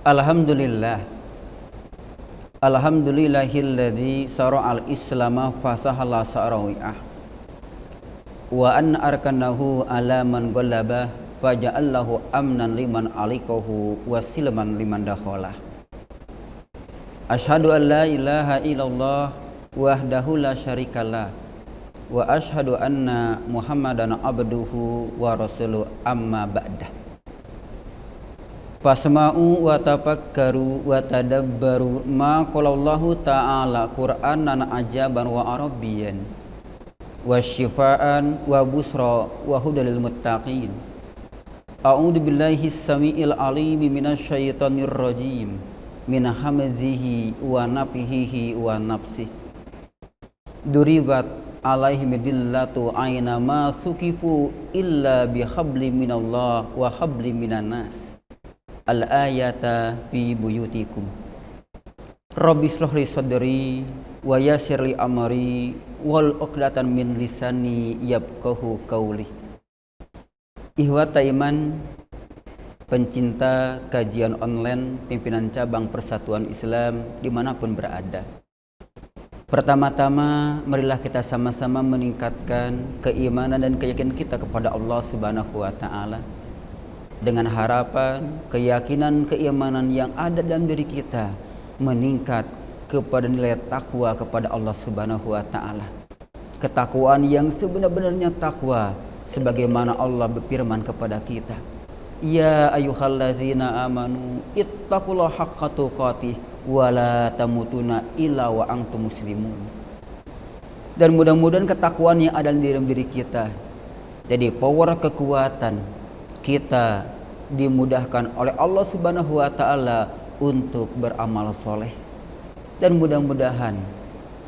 Alhamdulillah. Alhamdulillahilladzi sara'al islama fasahala sa'rawi'ah wa anna arkanahu ala man ghalaba faja'allahu amnan liman alikahu wa silman liman dakhalah. Asyhadu an la ilaha illallah wahdahu la syarikalah wa asyhadu anna Muhammadan abduhu wa rasuluh amma ba'dah. Fasma'u wa tafakkaru wa tadabbaru ma qalallahu ta'ala Qur'anan ajaban wa arabiyyan wa syifaan wa busra wa hudalil muttaqin. A'udzu billahi samiil alim minasy syaithanir rajim min hamzihi wa nafthihi wa nafsihi. Duribat alaihim dillatu aina ma sukifu illa bihablim minallah wa hablim minan nas. Al-ayata fi buyutikum. Rabbi shrah li sadri wa yassir li amri wal 'uqdatam min lisani yafqahu qawli. Ihwata iman, pencinta kajian online pimpinan cabang Persatuan Islam dimanapun berada. Pertama-tama marilah kita sama-sama meningkatkan keimanan dan keyakinan kita kepada Allah Subhanahu wa taala, dengan harapan, keyakinan, keimanan yang ada dalam diri kita meningkat kepada nilai takwa kepada Allah Subhanahu wa taala. Ketakwaan yang sebenar-benarnya takwa, sebagaimana Allah berfirman kepada kita, ya ayyuhalladzina amanu ittaqullaha haqqa tuqatih wa la tamutunna illa wa antum muslimun. Dan mudah-mudahan ketakwaan yang ada dalam diri kita jadi power kekuatan kita dimudahkan oleh Allah Subhanahu wa taala untuk beramal soleh. Dan mudah-mudahan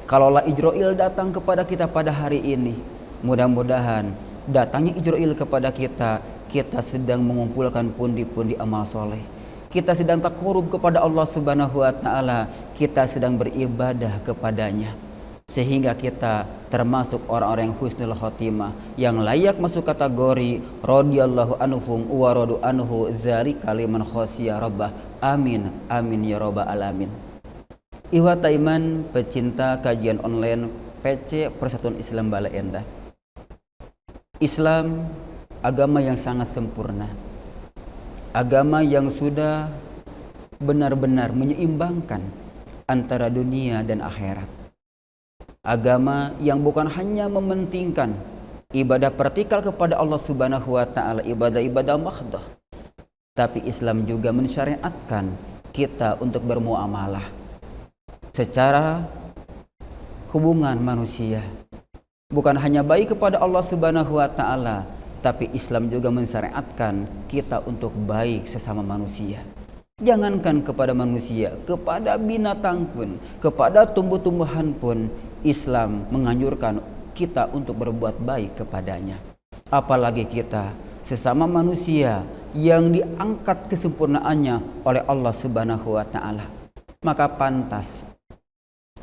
kalaulah Ijrail datang kepada kita pada hari ini, mudah-mudahan datangnya Ijrail kepada kita, kita sedang mengumpulkan pundi-pundi amal soleh, kita sedang takarub kepada Allah Subhanahu wa taala, kita sedang beribadah kepadanya, sehingga kita termasuk orang-orang yang husnul khotimah, yang layak masuk kategori radhiyallahu anhum wa radu anhu dzalika liman khasyiya rabbah. Amin amin ya rabbal alamin. Ihwata iman, pecinta kajian online PC Persatuan Islam Bale Endah. Islam agama yang sangat sempurna, agama yang sudah benar-benar menyeimbangkan antara dunia dan akhirat. Agama yang bukan hanya mementingkan ibadah vertikal kepada Allah Subhanahu wa taala, ibadah-ibadah mahdoh, tapi Islam juga mensyariatkan kita untuk bermuamalah secara hubungan manusia. Bukan hanya baik kepada Allah Subhanahu wa taala, tapi Islam juga mensyariatkan kita untuk baik sesama manusia. Jangankan kepada manusia, kepada binatang pun, kepada tumbuh-tumbuhan pun, Islam menganjurkan kita untuk berbuat baik kepadanya. Apalagi kita sesama manusia yang diangkat kesempurnaannya oleh Allah Subhanahu wa taala. Maka pantas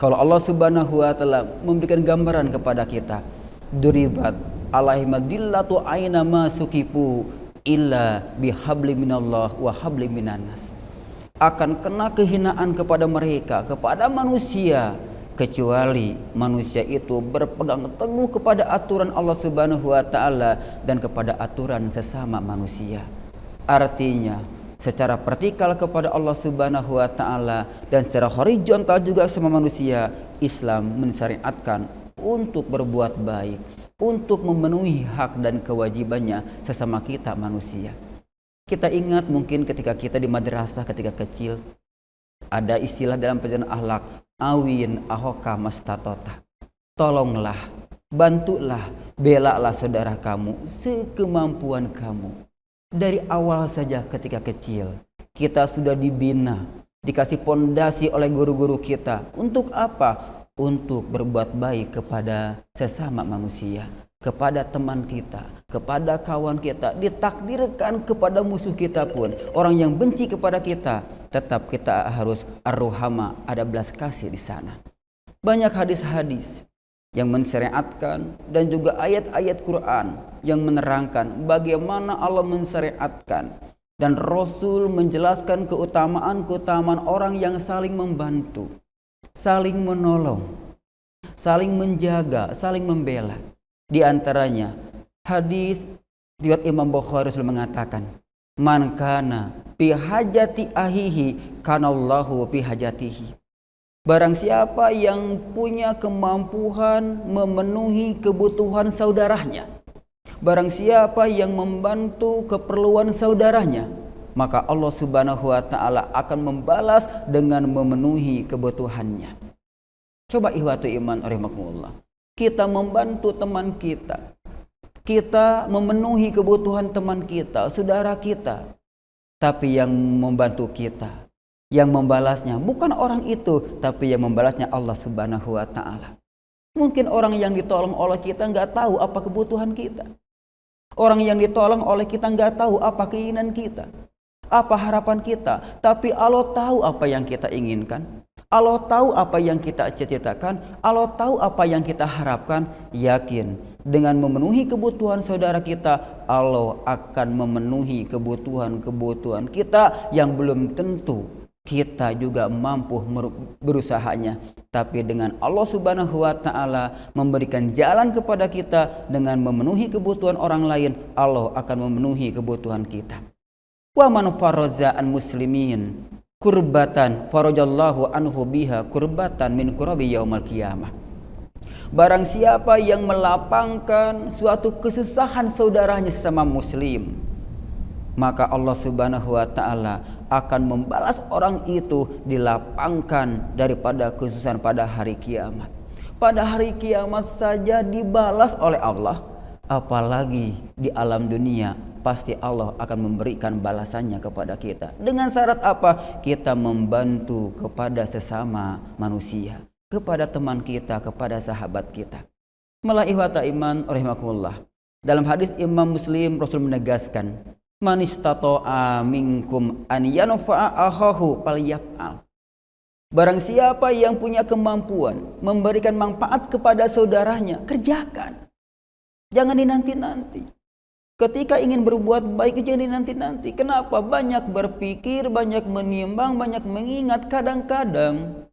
kalau Allah Subhanahu wa taala memberikan gambaran kepada kita, duribat alaihim dillatu aina ma sukifu illa bihablim minallah wa hablim minan nas. Akan kena kehinaan kepada mereka, kepada manusia, kecuali manusia itu berpegang teguh kepada aturan Allah Subhanahu wa taala dan kepada aturan sesama manusia. Artinya, secara vertikal kepada Allah Subhanahu wa taala dan secara horizontal juga sama manusia, Islam mensyariatkan untuk berbuat baik, untuk memenuhi hak dan kewajibannya sesama kita manusia. Kita ingat mungkin ketika kita di madrasah ketika kecil, ada istilah dalam pelajaran akhlak, awin ahoka mastatota. Tolonglah, bantulah, belalah saudara kamu sekemampuan kamu. Dari awal saja ketika kecil, kita sudah dibina, dikasih pondasi oleh guru-guru kita. Untuk apa? Untuk berbuat baik kepada sesama manusia, kepada teman kita, kepada kawan kita, ditakdirkan kepada musuh kita pun, orang yang benci kepada kita, tetap kita harus ar-ruhama, ada belas kasih di sana. Banyak hadis-hadis yang mensyariatkan dan juga ayat-ayat Quran yang menerangkan bagaimana Allah mensyariatkan Dan Rasul menjelaskan keutamaan-keutamaan orang yang saling membantu, saling menolong, saling menjaga, saling membela. Di antaranya hadis riwayat Imam Bukhari Rasul mengatakan, "Man kana fi hajati ahihi kanallahu fi hajatihi." Barang siapa yang punya kemampuan memenuhi kebutuhan saudaranya, barang siapa yang membantu keperluan saudaranya, maka Allah Subhanahu wa taala akan membalas dengan memenuhi kebutuhannya. Coba ikhwatu iman rahimakumullah. Kita membantu teman kita. Kita memenuhi kebutuhan teman kita, saudara kita. Tapi yang membantu kita, yang membalasnya bukan orang itu, tapi yang membalasnya Allah Subhanahu wa taala. Mungkin orang yang ditolong oleh kita nggak tahu apa kebutuhan kita. Orang yang ditolong oleh kita nggak tahu apa keinginan kita, apa harapan kita. Tapi Allah tahu apa yang kita inginkan. Allah tahu apa yang kita cita-citakan. Allah tahu apa yang kita harapkan. Yakin dengan memenuhi kebutuhan saudara kita, Allah akan memenuhi kebutuhan-kebutuhan kita yang belum tentu kita juga mampu berusahanya. Tapi dengan Allah Subhanahu wa taala memberikan jalan kepada kita dengan memenuhi kebutuhan orang lain, Allah akan memenuhi kebutuhan kita. Wa man farraza an muslimin kurbatan farajallahu anhu biha kurbatan min kurabi yaumal qiyamah. Barang siapa yang melapangkan suatu kesusahan saudaranya sesama muslim, maka Allah Subhanahu wa taala akan membalas orang itu, dilapangkan daripada kesusahan pada hari kiamat. Pada hari kiamat saja dibalas oleh Allah, apalagi di alam dunia pasti Allah akan memberikan balasannya kepada kita. Dengan syarat apa? Kita membantu kepada sesama manusia, kepada teman kita, kepada sahabat kita. Malah ikhwata iman rahimakumullah. Dalam hadis Imam Muslim, Rasul menegaskan, "Man istata'a minkum an yanfa'a akhahu falyaf'al." Barang siapa yang punya kemampuan memberikan manfaat kepada saudaranya, kerjakan. Jangan dinanti-nanti. Ketika ingin berbuat baik, jangan dinanti-nanti. Kenapa? Banyak berpikir, banyak menimbang, banyak mengingat. Kadang-kadang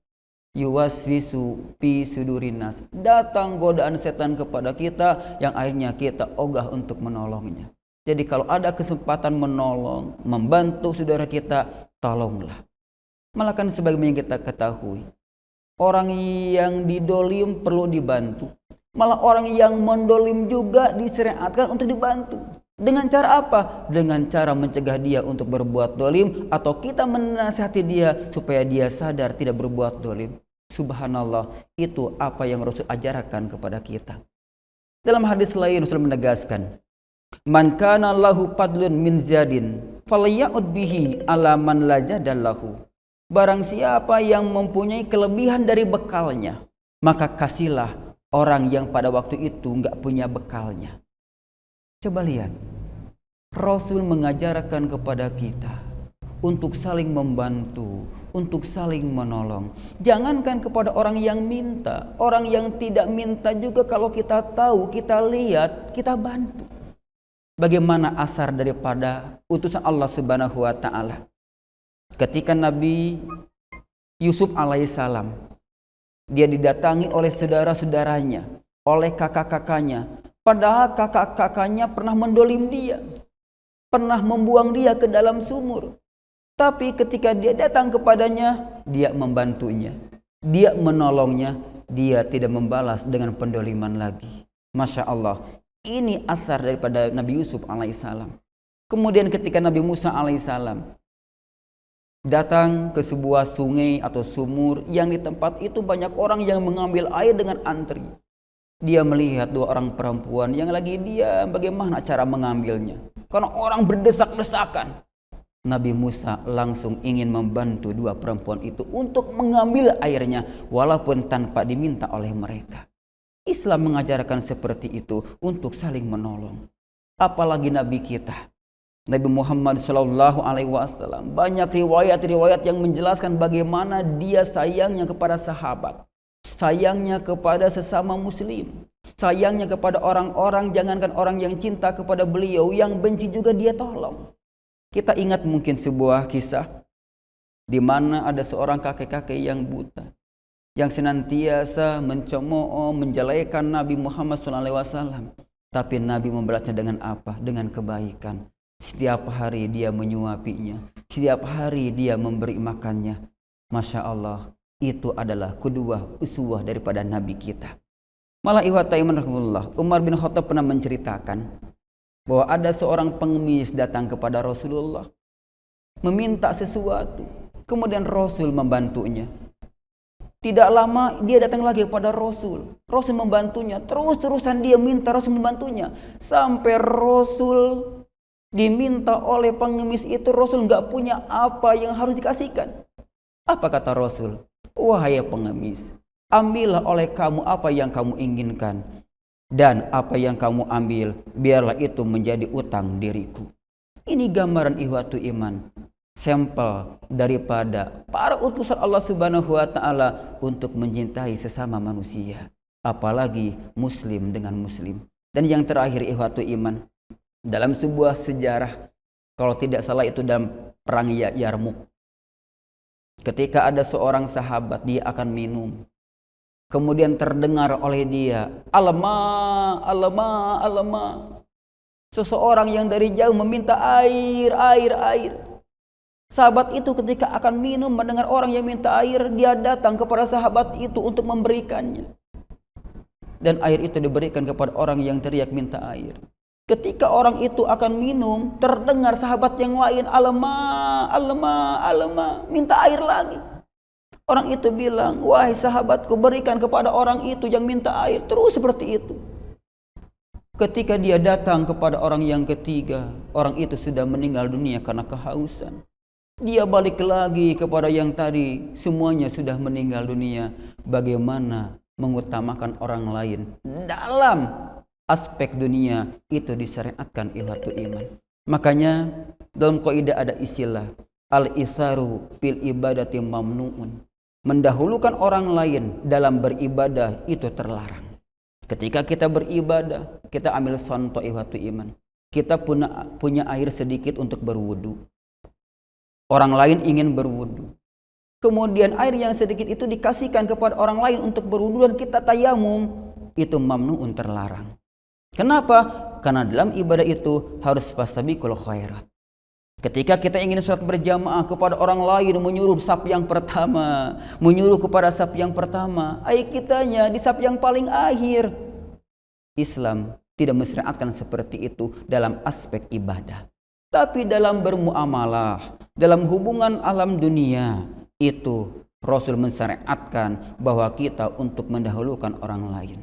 yuwaswisu fi sudurinas, datang godaan setan kepada kita yang akhirnya kita ogah untuk menolongnya. Jadi kalau ada kesempatan menolong, membantu saudara kita, tolonglah. Malah kan sebagaimana yang kita ketahui, orang yang didolim perlu dibantu. Malah orang yang mendolim juga disyariatkan untuk dibantu. Dengan cara apa? Dengan cara mencegah dia untuk berbuat dolim, atau kita menasihati dia supaya dia sadar tidak berbuat dolim. Subhanallah, itu apa yang Rasul ajarkan kepada kita. Dalam hadis lain Rasul menegaskan, "Man kana lahu fadlun min zadin falya'ud bihi ala man la jadallahu." Barang siapa yang mempunyai kelebihan dari bekalnya, maka kasihlah orang yang pada waktu itu enggak punya bekalnya. Coba lihat, Rasul mengajarkan kepada kita untuk saling membantu, untuk saling menolong. Jangankan kepada orang yang minta, orang yang tidak minta juga kalau kita tahu, kita lihat, kita bantu. Bagaimana asar daripada utusan Allah Subhanahu wa taala? Ketika Nabi Yusuf alaihissalam, dia didatangi oleh saudara-saudaranya, oleh kakak-kakaknya. Padahal kakak-kakaknya pernah mendolim dia, pernah membuang dia ke dalam sumur. Tapi ketika dia datang kepadanya, dia membantunya, dia menolongnya, dia tidak membalas dengan pendoliman lagi. Masya Allah, ini asar daripada Nabi Yusuf alaihissalam. Kemudian ketika Nabi Musa alaihissalam datang ke sebuah sungai atau sumur yang di tempat itu banyak orang yang mengambil air dengan antri. Dia melihat dua orang perempuan yang lagi diam, bagaimana cara mengambilnya. Karena orang berdesak-desakan. Nabi Musa langsung ingin membantu dua perempuan itu untuk mengambil airnya walaupun tanpa diminta oleh mereka. Islam mengajarkan seperti itu untuk saling menolong. Apalagi Nabi kita, Nabi Muhammad SAW, banyak riwayat-riwayat yang menjelaskan bagaimana dia sayangnya kepada sahabat, sayangnya kepada sesama muslim, sayangnya kepada orang-orang, jangankan orang yang cinta kepada beliau, yang benci juga dia tolong. Kita ingat mungkin sebuah kisah di mana ada seorang kakek-kakek yang buta, yang senantiasa mencemooh, menjelekan Nabi Muhammad SAW. Tapi Nabi membalasnya dengan apa? Dengan kebaikan. Setiap hari dia menyuapinya, setiap hari dia memberi makannya. Masya Allah, itu adalah kedua uswah daripada Nabi kita. Malah ihwata iman rahimahullah, Umar bin Khattab pernah menceritakan bahwa ada seorang pengemis datang kepada Rasulullah meminta sesuatu. Kemudian Rasul membantunya. Tidak lama dia datang lagi kepada Rasul. Rasul membantunya. Terus-terusan dia minta Rasul membantunya. Sampai Rasul diminta oleh pengemis itu, Rasul nggak punya apa yang harus dikasihkan. Apa kata Rasul? Wahai pengemis, ambillah oleh kamu apa yang kamu inginkan. Dan apa yang kamu ambil, biarlah itu menjadi utang diriku. Ini gambaran ihwatu iman. Sampel daripada para utusan Allah Subhanahu wa taala untuk mencintai sesama manusia, apalagi muslim dengan muslim. Dan yang terakhir ihwatu iman, dalam sebuah sejarah, kalau tidak salah itu dalam perang Yarmuk, ketika ada seorang sahabat dia akan minum, kemudian terdengar oleh dia alama alama alama, seseorang yang dari jauh meminta air. Sahabat itu ketika akan minum mendengar orang yang minta air, dia datang kepada sahabat itu untuk memberikannya. Dan air itu diberikan kepada orang yang teriak minta air. Ketika orang itu akan minum, terdengar sahabat yang lain alama, minta air lagi. Orang itu bilang, wahai sahabatku, berikan kepada orang itu yang minta air. Terus seperti itu. Ketika dia datang kepada orang yang ketiga, orang itu sudah meninggal dunia karena kehausan. Dia balik lagi kepada yang tadi, semuanya sudah meninggal dunia. Bagaimana mengutamakan orang lain dalam aspek dunia itu disyariatkan ihwatu iman. Makanya dalam kaidah ada istilah al-itharu fil ibadati mamnuun. Mendahulukan orang lain dalam beribadah itu terlarang. Ketika kita beribadah, kita ambil contoh ihwatu iman. Kita punya air sedikit untuk berwudu. Orang lain ingin berwudu. Kemudian air yang sedikit itu dikasihkan kepada orang lain untuk berwudu dan kita tayamum, itu mamnuun, terlarang. Kenapa? Karena dalam ibadah itu harus fastabiqul khairat. Ketika kita ingin sholat berjamaah kepada orang lain, menyuruh saf yang pertama, menyuruh kepada saf yang pertama, ayo kitanya di saf yang paling akhir. Islam tidak mensyariatkan seperti itu dalam aspek ibadah. Tapi dalam bermuamalah, dalam hubungan alam dunia, itu Rasul mensyariatkan bahwa kita untuk mendahulukan orang lain.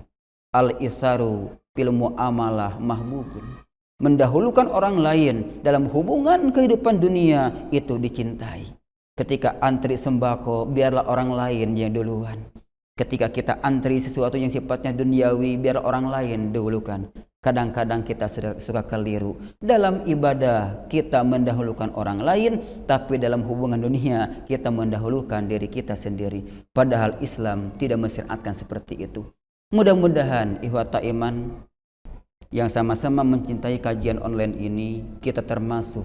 Al-itharu fil muamalah mahbubun. Mendahulukan orang lain dalam hubungan kehidupan dunia itu dicintai. Ketika antri sembako, biarlah orang lain yang duluan. Ketika kita antri sesuatu yang sifatnya duniawi, biarlah orang lain dahulukan. Kadang-kadang kita suka keliru. Dalam ibadah kita mendahulukan orang lain, tapi dalam hubungan dunia kita mendahulukan diri kita sendiri. Padahal Islam tidak mensyariatkan seperti itu. Mudah-mudahan ihwata iman yang sama-sama mencintai kajian online ini, kita termasuk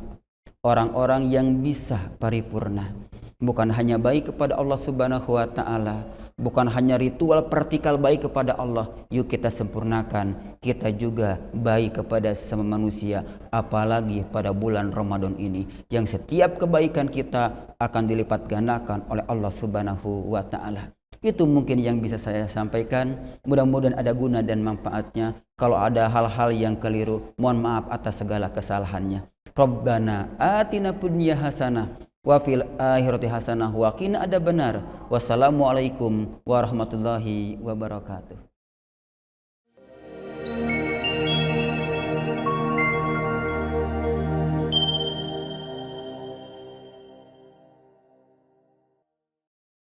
orang-orang yang bisa paripurna. Bukan hanya baik kepada Allah Subhanahu wa taala, bukan hanya ritual vertikal baik kepada Allah, yuk kita sempurnakan, kita juga baik kepada sesama manusia, apalagi pada bulan Ramadan ini, yang setiap kebaikan kita akan dilipat gandakan oleh Allah Subhanahu wa taala. Itu mungkin yang bisa saya sampaikan. Mudah-mudahan ada guna dan manfaatnya. Kalau ada hal-hal yang keliru, mohon maaf atas segala kesalahannya. Rabbana atina dunya hasanah wa fil akhirati hasanah wa qina adzabannar. Wassalamualaikum warahmatullahi wabarakatuh.